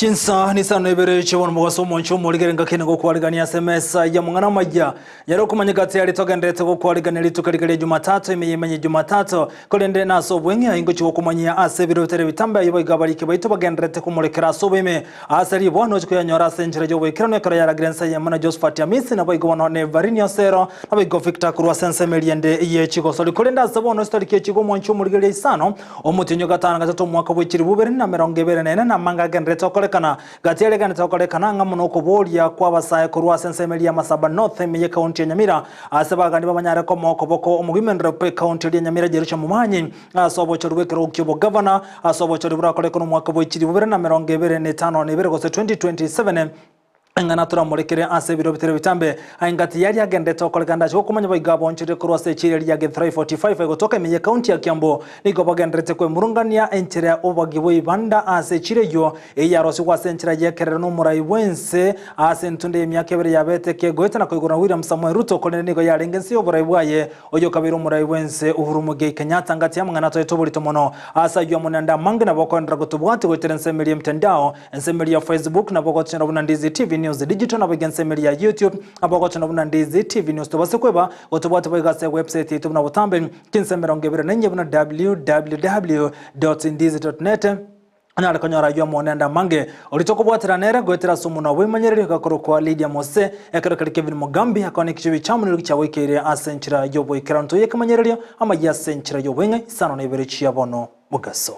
Chinsa ni sano ibere chibona mugaso moncho muligerenga kene go kwaligania SMS ya mungana majya yaro kumanyagati yali togendete go kwaligania litukaligale Jumatatu imeyemenye Jumatatu kolende naso bwenye ingo chiwo kumanyia asebiro tere bitamba yibo igabalike bayito bagendete kumulekera sobeme asari bono chiko yanyora senjere jo wekirano ekara ya grensa ya mana Josephat Amisi na boigo wono ne Varinia Sero na boigo Victor Kurwa sense meliende iye chiko so kolenda sabono stolike chigo moncho muligere isano omutinyo gatana gatatu mwaka bwechiri bubere na merongebere nene na manga gendete kana gatiele kana tokole kana ngamuno kubolia kwa basaye kurwa sensemeli ya Masaba North meye county ya Nyamira asaba kandi babanyare ko moko boko omugimendro pe county ya Nyamira jerusha mumanyi asobo chorwekero ukibo governor asobo chorubura kole kono mwaka boichiri bubere na merongebere ne 5 ne bere ko 2027 ngana tura molekere asebiro bitere bitambe aingati yali agende tokole kanda cyo kumanya bayigabo onchire kurwa se chire ya 345 gotoka meye county ya Kiambo niko bagendrete kwe murungania enchire obagibo ibanda ase chire yo eyarosi kwa senchira yekerera no murai wense ase ntunde emyaka ebere yabete ke goeta na koigura William Samuel Ruto kole niko yalengensi oburai bwaye oyo kabiro murai wense Uhuru Muigai Kenyatta ngati ya mngana to tobulito mono asa yo munanda mangina bokondra gotubwati gotere nsemeli mtandao nsemeli ya Facebook na bokotshana bunandizi TV News Digital na bagensemeli ya YouTube abagotshana bunandizi TV News tobasekweba otubwati bagase website yetu na butambe kinsemerongebere nenye buna www.ndizi.net ana kanyara yo monenda mange olitoko bwatira nera goetera sumu na wemanyerere gakoro kwa Lydia Mose ekero kali Kevin Mugambi akone kichibi chamuniro kichawekere asenchira yo boykeranto yekamanyerere ama yasenchira yo wenga sano na ibere chiabono mugaso.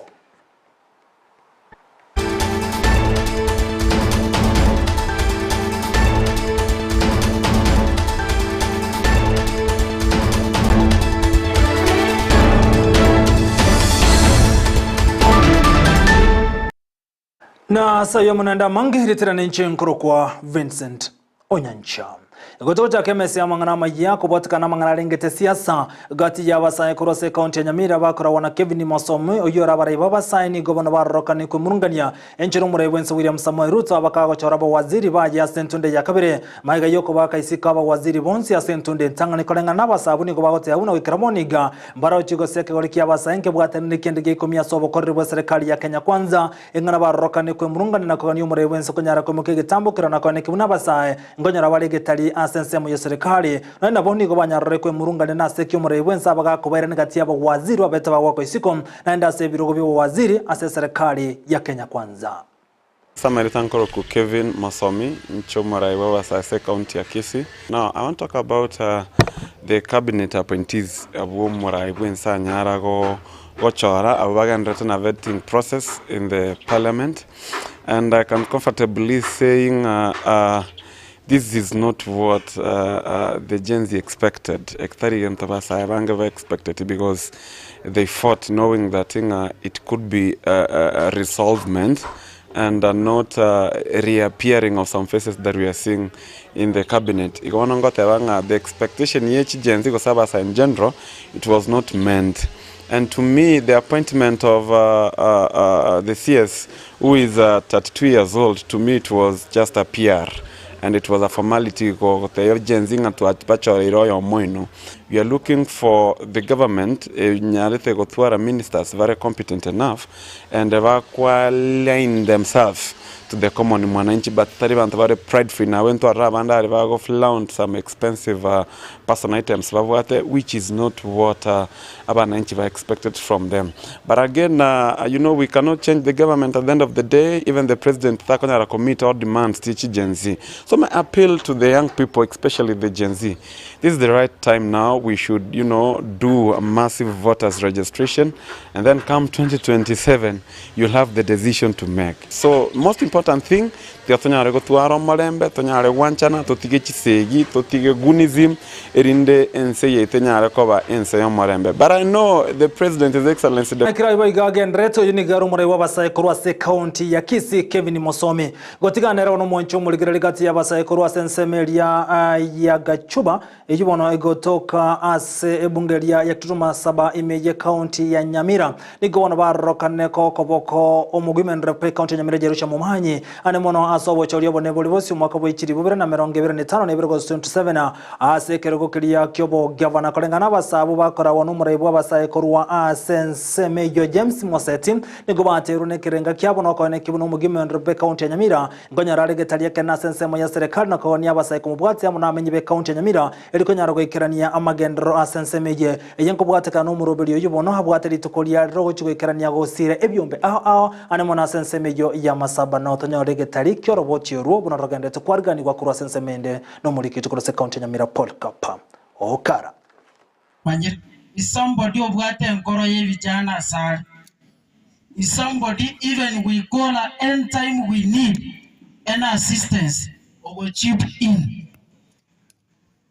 Na sayo munanda mange hiritira nenche nkuru kwa Vincent Onyancha. Gotoja kemesi ya mangana majia kubotika na mangana lengete siasa gati ya basaye kurose county ya Nyamira bakora wana Kevin Mosomi oyora barayi babasaye ni gobona baroka ni kumurungania enchero murai wense William Samuel Ruto abakago choraba waziri baje ya sentunde ya kabire maiga yoko baka isika ba waziri bonsi ya sentunde tangani kolenga nabasabu ni gobagote ya una wikiramoniga mbara uchigo seke goliki ya basaye nke bwatani kendege komia sobo korribo serikali ya Kenya Kwanza engana baroka ni kumurungania na koganyo murai wense kunyara komukege tambo kirana kone kibuna basaye ngonyara balege tali asensemo ya serikali na boni go banyarore kwe murungane na sekyo murewensa baga kubaira ngati ya waziri wa beta wako isiko na nda sebiro go waziri ase serikali ya Kenya Kwanza. Samari thankoro ku Kevin Mosomi nchomorai wa Wasase county ya Kisii. Now I want to talk about the cabinet appointees abu murai wensa nyara go chora abaga ndrete na vetting process in the parliament, and I can comfortably saying this is not what the Gen Z expected. Expected because they fought knowing that it could be a resolvement and not reappearing of some faces that we are seeing in the cabinet. The expectation Gen Z in general, it was not meant. And to me, the appointment of the CS, who is 32 years old, to me it was just a PR. And it was a formality. We are looking for the government, ministers very competent enough, and they are aligning themselves to the common mwananchi, but very prideful. Now went to Arabanda, they found some expensive personal items, which is not what Abananchi expected from them. But again, you know, we cannot change the government at the end of the day. Even the president commit or demands teach Gen Z. So my appeal to the young people, especially the Gen Z, this is the right time now. We should, you know, do a massive voters registration, and then come 2027, you'll have the decision to make. So most important thing, tonyare gotuaro malembe, tonyare wanchana, totige chisegi, totige gunism, erinde enseye tonyare koba enseyo malembe. But I know the president, His Excellency. Akiraiba igagen reto yunigaru murai wabasaye kurwase county ya Kisii Kevin Mosomi. Gotiga nera ono moncho muligere gati ya basaye kurwase nsemelia ya Gachuba ejubono egotoka ase ebungelia ya Kituma Saba imeye county ya Nyamira. Nigo wana baroka neko koboko omugimendro pe county ya Nyamira jerusha mumanyi Musingi ane mono asobo chori obone bolibosi mwaka bw'ikiri 2025 ne 2027 asekere gukiria kyobo governor kolengana basabu bakora wonu muraibu abasaye korwa Sensemeyo James Moseti nigo bateru ne kirenga kyabo no kone kibuno mugime Rebecca county ya Nyamira ngonya rari getalia kena Sensemo ya serikali no kone abasaye kumubwati amuna amenyibe county ya Nyamira eliko nyaro gikirania amagendero Sensemeje eyenko bwateka no murobelio yubono habwateri tukolia rogo chigikirania gosire ebyombe aho ane mona Sensemeyo ya masaba no tonyo regetali kyorobo chiruo buno rogendete kwargani kwa kurwa Sensemende no mulikiti kurose county ya Nyamira Paul Kapa okara Manje is somebody obwate nkoro ye vijana asali. Is somebody even we call anytime we need any assistance or we chip in.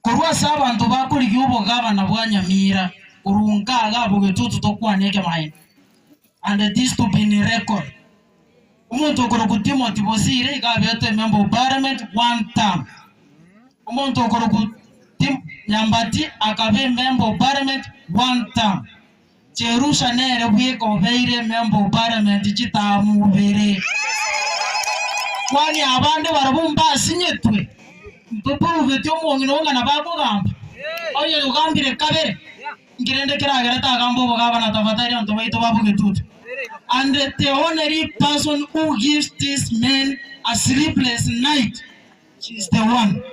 Kurwa saba ndo bakuri yubo gavana bwa Nyamira urunga agabo getutu tokwaneke maini. And this to be in record. Umuntu okoro ku Timothy Bosire igabete member of parliament one term. Umuntu okoro ku Nyambati akabe member of parliament one term. Cherusha nere bwiko beire member of parliament chitamu bere. Kwani abande barabumba sinyetwe. Mpupu vetyo mwongino na babo gamba. Oye ugambire kabere. Ngirende kiragera tagambo bogabana tafatari onto baito babu getutu. And the honorary person who gives this man a sleepless night, she's the one.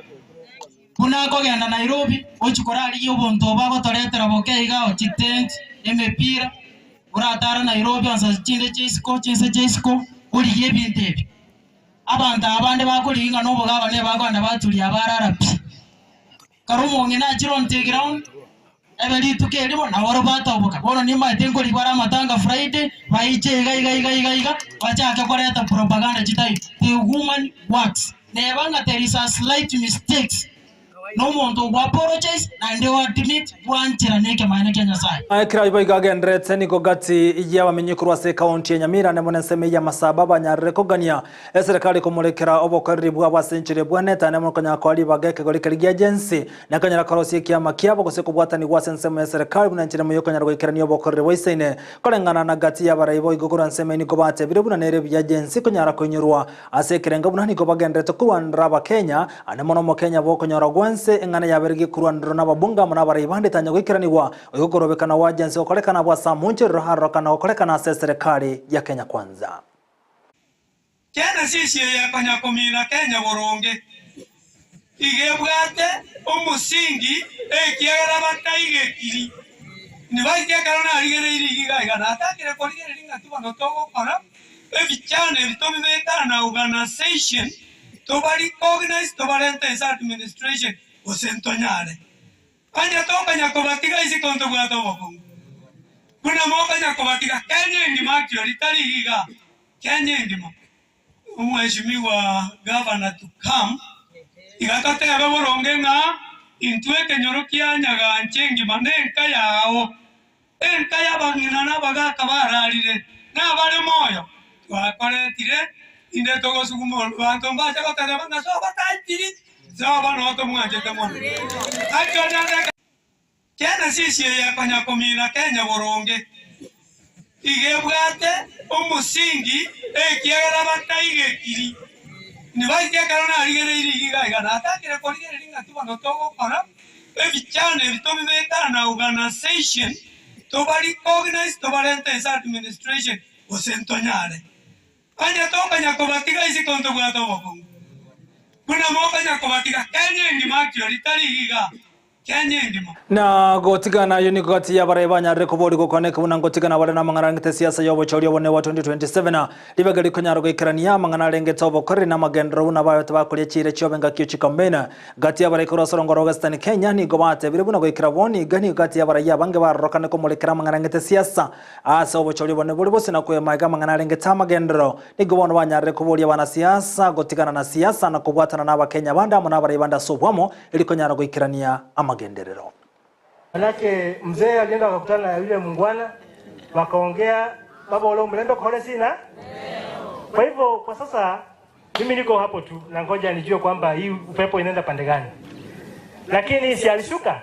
Kuna kogenda Nairobi, ochikorali yobonto babo toretera bokeiga ochitent emepira. Uratara Nairobi ansa chinde chesko uri yebintebi. Abanda abande bakolinga no bogaba ne baganda batuli abararapi. Karumo ngina chironte ground. Ebeli tukelimo na warobata oboka. Bono nimba tengo libara matanga Friday, baiche iga bachaka koreta propaganda chitai. The woman works. Nebanga there is a slight mistakes. No muntu apologize na ndio admit wanchira neke maana Kenya sai. Aikira iboiga gendrete niko gati ya bamenye kurwase county ya Nyamira ne monenseme ya masababa nyarre kogania serikali kumulekera obokari bwa basenchire bwaneta ne mukanya kwali bageke golikari agency na kanyara karosi kiama kiabo kose kubwatani gwa sensemo ya serikali bunanchire mu yokanya rwikirani obokari boisene kolengana na gati ya baraibo igogora nseme niko bate birubuna nere bya agency kunyara kunyurwa asekirenga bunani ko bagendrete kurwandra ba Kenya ane mono mo Kenya bokonyora gwense engana yaberege kurwandro n'ababunga muna barayibande tanya gwikiranirwa uyogorobekana wa agency okolekana bwa samunche roharokana okolekana serikali ya Kenya kwanza. Kena sisi ya kanyakomina Kenya boronge igebwate umusingi kiagara bataige kiri ni baike karona aligere iriga igana atakire koligere ringa tubano togo kora ebichane bitomimeta na organization to bari organize to barente administration osentonyale kanya toka nyakobatiga isi konto bwato bokongo kuna moka nyakobatiga Kenya ndima litali higa Kenya ndima umheshimiwa governor to come igakate ababoronge nga intwe kenyorokia nyaga nchengi manenka yao enka yabangina nabagaka baralire nabale moyo twakoretire inde togo sugumo bantu mbacha batara banga so batantiri zaba no to mwanje temono akana Kena sisi ya kanyakomina Kenya boronge igebwate umusingi kiagara bataige kiri ni baike karona aligere iriga igana atakire koligere ringa tubano togo kora ebichane bitomimeta na organization to bari organize to barente administration osentonyale kanya toka nyakobatiga isi konto bwato bokongo kuna moka nyakobatiga Kenya ndima litali higa Kenya ndima na gotigana yoni goti ya bareba nyarre kubori gokoneka buna gotigana bare na mangana ngite siasa yobo chori obone wa 2027 libagari kunyaro gikirania mangana lengete obokore na magendro una bayo tabakulie chire chobenga kyo chikamena gati ya bare kurosoro Western Kenya ni gobate bire buna gikiraboni gani gati ya bare ya bange barokane ko mulekera mangana ngite siasa asa obo chori obone bori bose na kuye maiga mangana lengete magendro ni gobona banyarre kubori abana siasa gotigana na siasa na kubwatana na Abakenya banda muna bare banda sobwamo iliko nyaro gikirania amagenderero. Manake mzee alienda akakutana na yule mungwana wakaongea baba wale mlendo kole sina. Kwa hivyo kwa sasa mimi niko hapo tu na ngoja nijue kwamba hii upepo inaenda pande gani. Lakini si alishuka?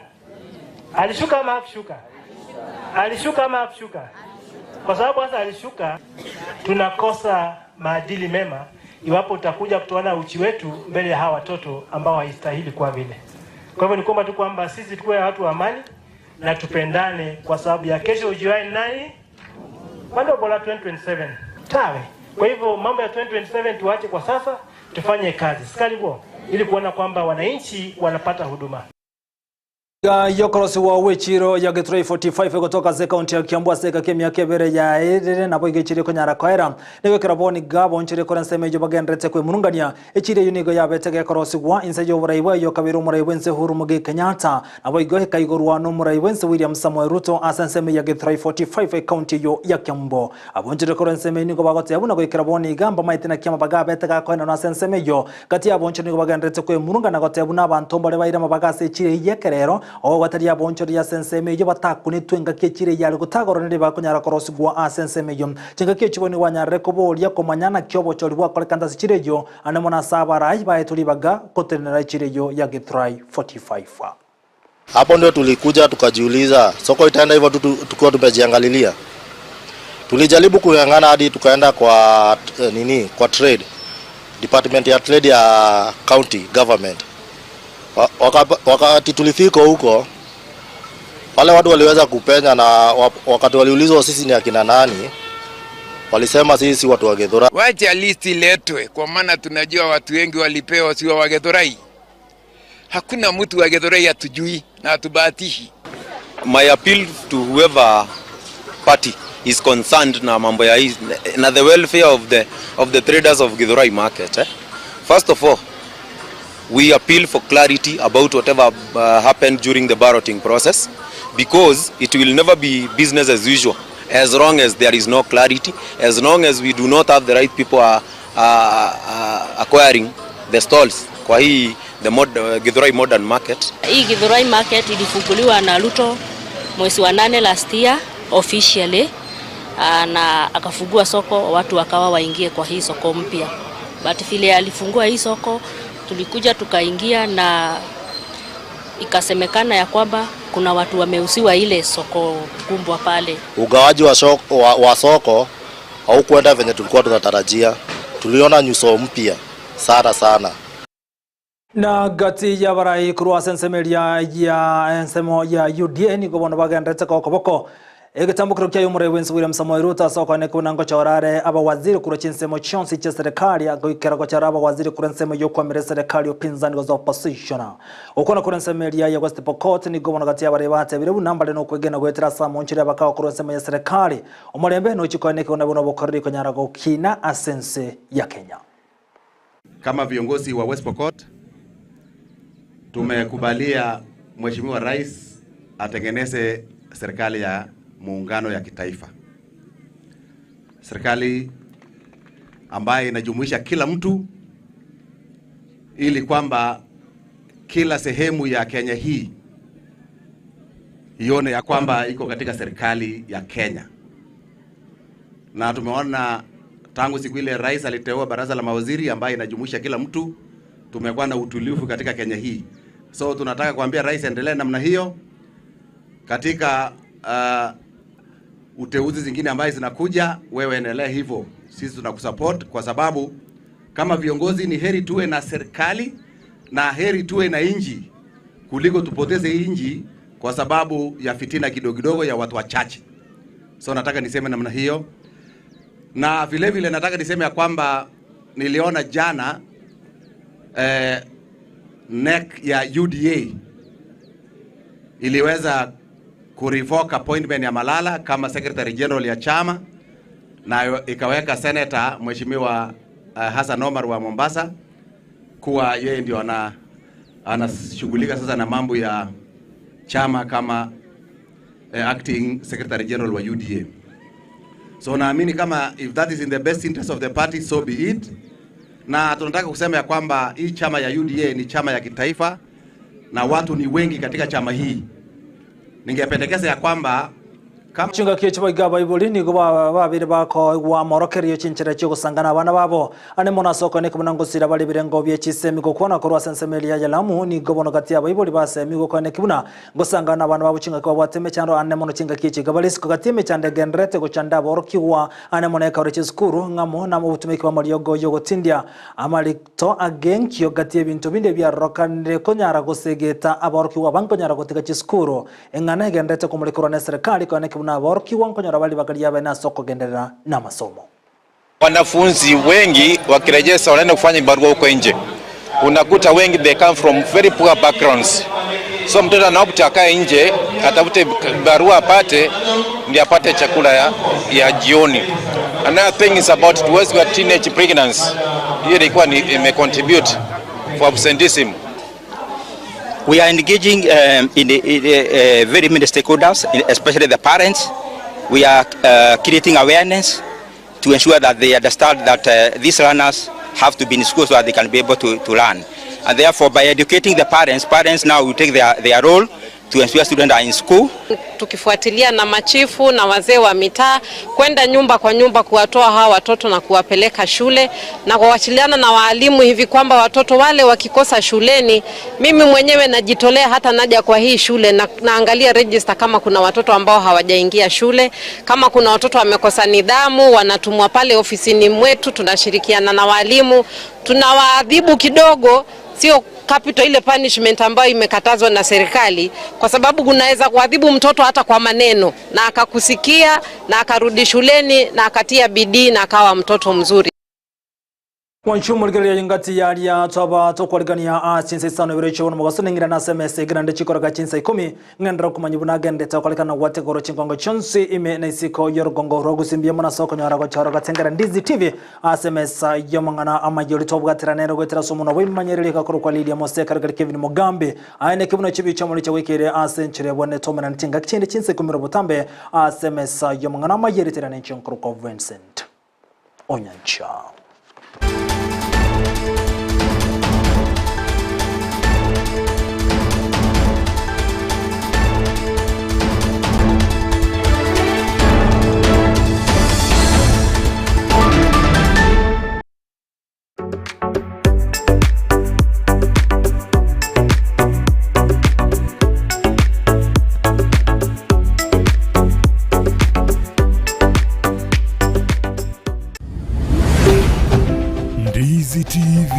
Alishuka ama hakushuka? Alishuka ama hakushuka? Kwa sababu sasa alishuka tunakosa maadili mema iwapo utakuja kutoana uchi wetu mbele ya hawa watoto ambao haistahili kwa vile. Kwa hivyo ni kwamba tu kwamba sisi tuwe watu wa amani na tupendane, kwa sababu ya kesho ujiwae nani bado bola 2027 tawe. Kwa hivyo mambo ya 2027 tuache kwa sasa, tufanye kazi sikalibo ili kuona kwamba wananchi wanapata huduma. Yokorosi wa wechiro ya Githurai 45 kutoka ze kaunti ya Kiambu aseka kemia kebere ya ere na boige chire kunyara kwaera niwe kiraboni gabo nchire korenseme jo bagendrete kwe munungania echire yunigo ya betege korosi wa inse jo buraiwe yo kabiru muraiwense Uhuru Muigai Kenyatta na boigo hekaigorwa no muraiwense William Samoei Ruto asenseme ya Githurai 45 kaunti yo ya Kiambu abonchire korenseme nigo bagote abuna go kiraboni gamba maitina kiama baga betega kwena na asenseme yo kati abonchire nigo bagendrete kwe munungana gote abuna abantu bare baira mabagase echire yekerero o wataria bonchori ya senseme yo batakuni twenga kechire yali gutagoronere bakunyara korosi gwa asenseme yo chenga kechiboni wanyare kobolia komanyana kyobo chori bwa kolekanda sichire yo anemona sabarai baetulibaga kotenera chire yo ya Githurai 45. Hapo ndio tulikuja tukajiuliza soko itaenda hivyo tukiwa tumejiangalilia. Tulijaribu kungangana hadi tukaenda kwa kwa trade department ya trade ya county government. Wakati tulifika huko wale watu waliweza kupenya, na wakati waliulizwa sisi ni akina nani walisema sisi watu wa Githurai. Wacha listi letwe kwa maana tunajua watu wengi walipewa sio wa Githurai. Hakuna mtu wa Githurai atujui na atubahatishi. My appeal to whoever party is concerned na mambo ya na the welfare of the traders of Githurai market. First of all, we appeal for clarity about whatever happened during the balloting process, because it will never be business as usual as long as there is no clarity, as long as we do not have the right people acquiring the stalls kwa hii Githurai modern market. Hii Githurai market ilifunguliwa na Ruto mwezi wa 8 last year officially, na akafungua soko, watu wakawa waingie kwa hii soko mpya. But vile alifungua hii soko tulikuja tukaingia na ikasemekana ya kwamba kuna watu wameusiwa ile soko kumbwa pale. Ugawaji wa soko haukwenda venye tulikuwa tunatarajia. Tuliona nyuso mpya sana. Na gati ya barai kurwa sensemeria ya ensemo ya UDA ni kubona bagendrete kwa koboko egitambuko kya y'umuraiwense William Samoei Ruto sokone kunango chorare aba waziri kuro chinsemo chonsi cha serikali agoikera kwa charaba waziri kuro nsemo yo kwa mere serikali opinzani gozo opposition okona kuro nsemeria ya West Pokot ni gobona gati ya barai bate birebu nambale no kwegena gwetera samo nchire bakao kuro nsemo ya serikali omulembe no chikone kuna bono bokorri ko nyarago kina asense ya Kenya. Kama viongozi wa West Pokot tumekubalia Mheshimiwa Rais atengeneze serikali ya muungano ya kitaifa. Serikali ambayo inajumuisha kila mtu, ili kwamba kila sehemu ya Kenya hii ione ya kwamba iko katika serikali ya Kenya. Na tumeona tangu siku ile Rais aliteua baraza la mawaziri ambayo inajumuisha kila mtu, tumekuwa na utulivu katika Kenya hii. So tunataka kuambia Rais endelee namna hiyo katika uteuzi zingine ambazo zinakuja, wewe endelea hivyo. Sisi tunakusupport kwa sababu kama viongozi ni heri tuwe na serikali na heri tuwe na inji kuliko tupoteze inji kwa sababu ya fitina kidogo ya watu wachache. So nataka niseme namna hiyo. Na vile vile nataka niseme ya kwamba niliona jana NEC ya UDA iliweza kurevoke appointment ya Malala kama Secretary General ya chama, na ikaweka Senator Mheshimiwa Hassan Omar wa Mombasa kuwa yeye ndio anashughulika sasa na mambo ya chama kama acting Secretary General wa UDA. So naamini kama if that is in the best interest of the party, so be it. Na tunataka kusema ya kwamba hii chama ya UDA ni chama ya kitaifa na watu ni wengi katika chama hii. Ningependekeza ya kwamba Chinga kicho baiga baibuli ni goba babire bako wa morokerio chinchira cyo gusangana abana babo ane mona soko ne kubona ngusira bali birengo bye chisemi ko kona korwa sensemeli ya lamu ni gobono kati ya baibuli basemi go kone kibuna gusangana abana babo chinga kwa wateme chando ane mono chinga kichi gabalis ko katime chande genrete go chanda borokiwa ane mona ka rechi skuru ngamo na mutumiki wa mariogo yogo tindia amali to again kyo gati bintu binde bya rokande ko nyara go segeta aborokiwa banko nyara go tika chiskuru engana genrete ko mulikoro na serikali ko ane na borki wanko nyara bali bakalia bana soko gendelera na masomo. Wanafunzi wengi wakirejea wanaenda kufanya barua huko nje. Unakuta wengi they come from very poor backgrounds. So mtoto anaopta akae nje atafute barua apate ndio apate chakula ya jioni. Another thing is about towards your teenage pregnancy. Hiyo ilikuwa ime contribute for absenteeism. We are engaging in very many stakeholders, especially the parents. We are creating awareness to ensure that they understand that these learners have to be in school so that they can be able to learn. And therefore, by educating the parents now will take their role to ensure students are in school. Tukifuatilia na machifu na wazee wa mitaa kwenda nyumba kwa nyumba kuwatoa hawa watoto na kuwapeleka shule na kuwasiliana na walimu hivi kwamba watoto wale wakikosa shuleni, mimi mwenyewe najitolea hata naja kwa hii shule na naangalia register kama kuna watoto ambao hawajaingia shule, kama kuna watoto wamekosa nidhamu wanatumwa pale ofisini mwetu, tunashirikiana na walimu, tunawaadhibu kidogo, sio capital ile punishment ambayo imekatazwa na serikali, kwa sababu kunaweza kuadhibu mtoto hata kwa maneno na akakusikia na akarudi shuleni na akatia bidii na akawa mtoto mzuri. Wanchumu ligari ya ingati ya liya tuwaba tukuwaligani ya chinsa isano yureche wana mwagaso ningira na SMS grande chikora chinsa 10 ngendra kumanyibu na agende tukuwaligana wate koro chinkongo chonsi ime na isiko yorogongo rogu simbiya muna soko nyara gochoro gatengera Ndizi TV SMS yomangana ama yori tobuga tiranero gwetera sumuno wimanyerili kakuru kwa Lydia Mose karagari Kevin Mugambi aine kibuno chibi chamuli cha wikire asenchire wane tomana nitinga kichende chinsa 10 butambe SMS yomangana ama yori tirane chinkuru kwa Vincent Onyancha. Ndizi TV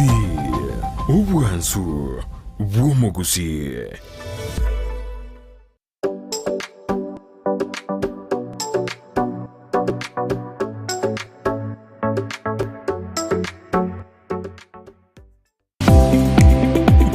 Ubwansu Bwumugusi.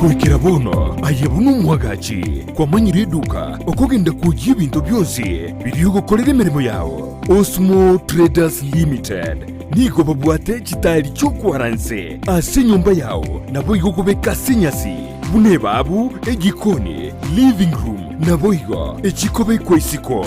Kurikira bono ayebunu mwagachi kwa manyire duka okugenda kujya ibintu byose biriyo gukorera imirimo yawo. Osmo Traders Limited niko babwate chitari cyo kwaranse ase nyumba yawo nabo igokubeka sinyasi bune babu egikoni living room nabo igo echikobe kwesiko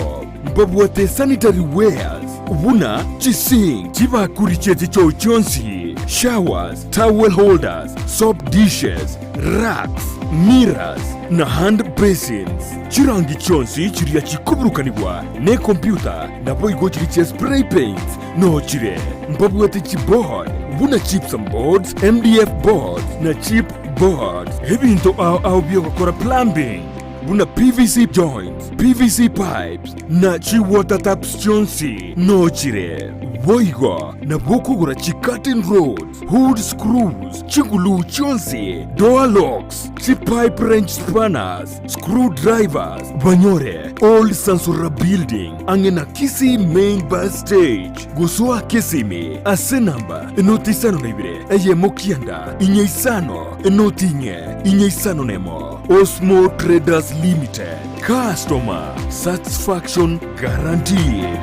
babwate sanitary wares ubuna chising chibakuri cheti cyo chonsi showers towel holders soap dishes racks mirrors na hand basins chirangi chonsi chiriya chikuburukanibwa ne computer nabo igo chiri spray paints no chire mbabwate chipboard buna chips and boards MDF boards na chip boards ebinto au byokora plumbing buna PVC joints PVC pipes na chi water taps chonsi no chire boigo na bokugura chi curtain rods hood screws chigulu chonsi door locks chi pipe wrench spanners screwdrivers banyore old Sansura building angena Kisi main bus stage gusua Kisimi ase namba enotisano nebire eye mokianda inyeisano enotinye inyeisano nemo Osmo Traders Limited customer satisfaction guaranteed.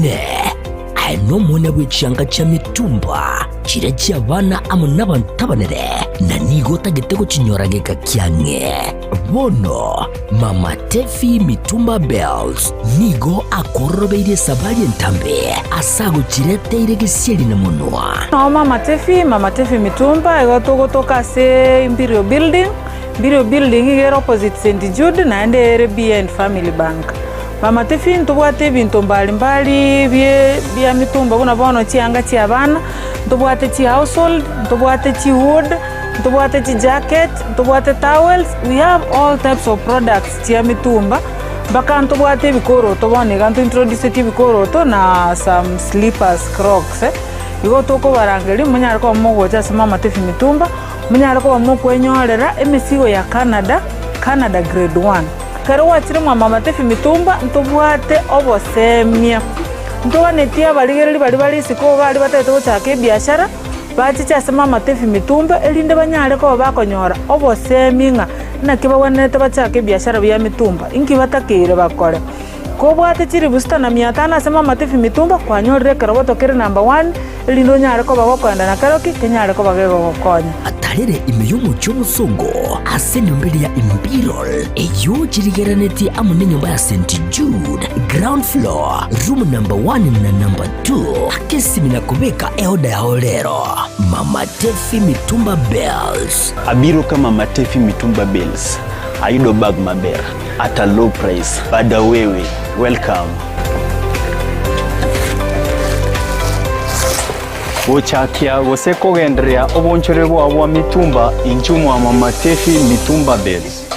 Ne ano mona bwechanga cha mitumba chira chabana amuna bantabanere na nigo tagitego chinyorageka kyange bono Mama Tefi Mitumba Bells nigo akorobeire sabari ntambe asago chirete iregesieli na munwa no Mama Tefi Mitumba egotogotoka se Imperial Building biro building igero opposite St Jude na ende BN Family Bank. Mama Tefi ntubwate bintu mbalimbali bya mitumba buna bono chianga chia bana, ntubwate chi household, ntubwate chi wood, ntubwate chi jacket, ntubwate towels. We have all types of products chia mitumba. Baka ntubwate bikoro tobone gantu introduce ti bikoro to na some slippers, crocs. Igo toko barangeli munyara ko mogoja sama Mama Tefi mitumba, munyara ko mukwenyorera emisigo ya Canada grade 1. Kero wachire Mama Tefi mitumba ntubwate obosemia. Ntowanetia baligeri bali siko bali batete gochake biashara bachicha sema Mama Tefi mitumba elinde banyare ko bakonyora oboseminga na kiba wanete bachake biashara bya mitumba inki batakire bakore ko bwate chiri busta na 500 sema Mama Tefi mitumba kwanyorere kero botokere number 1 elindo nyare ko bagokwenda na karoki kenyare ko bagego gokonya atarere imeyumu cy'umusongo ase nyumbere ya Imperial eyo chirigeraneti amune nyumba ya St Jude ground floor room number 1 na number 2 akesi minakobeka eoda ya olero Mama Tefi mitumba bells abiro kama Mama Tefi mitumba bells aido bag maber at a low price bada wewe welcome Ochakia gose kogenderea obonchore bwa mitumba inchumu wa Mama Tefi mitumba bells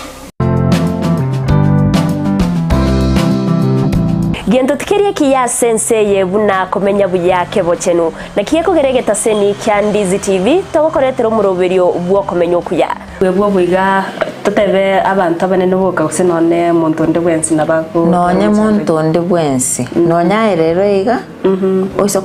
Gendo tikerie kiya sense yebuna komenya buyake bochenu na kiye kogeregeta seni kya Ndizi TV togokoretero muroberio bwo komenya okuya webwo bwiga totebe abantu abanene boka kusenone muntu ndi bwensi nabaku nonye muntu ndi bwensi nonya erero iga oiso